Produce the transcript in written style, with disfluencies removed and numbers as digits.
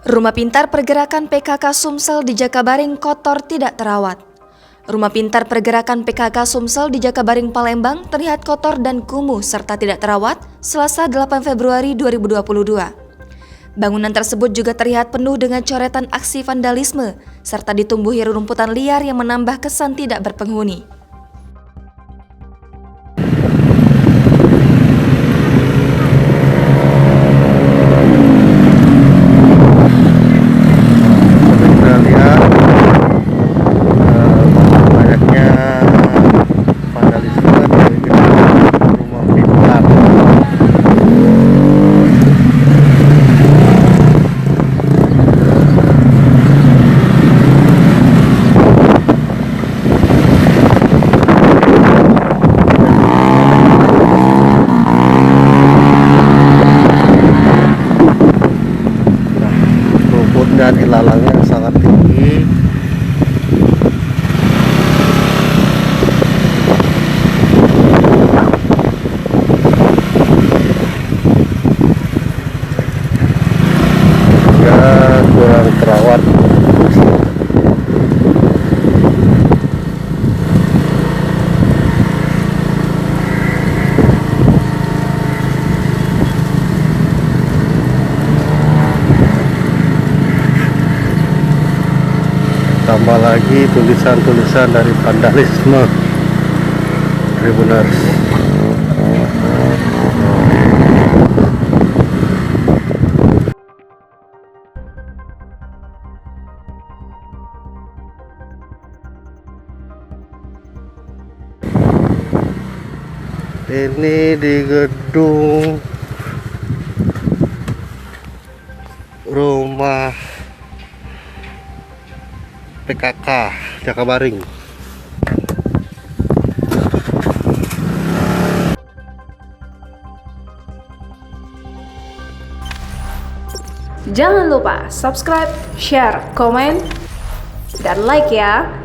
Rumah pintar pergerakan PKK Sumsel di Jakabaring kotor tidak terawat. Rumah pintar pergerakan PKK Sumsel di Jakabaring Palembang terlihat kotor dan kumuh serta tidak terawat Selasa 8 Februari 2022. Bangunan tersebut juga terlihat penuh dengan coretan aksi vandalisme serta ditumbuhi rerumputan liar yang menambah kesan tidak berpenghuni. Banyaknya vandalisme di rumah pintar. Rumput dan ilalangnya sangat tinggi. Kurang terawat. Tambah lagi tulisan-tulisan dari vandalisme Tribuners. Ini di gedung rumah PKK Jakabaring. Jangan lupa subscribe, share, komen, dan like ya.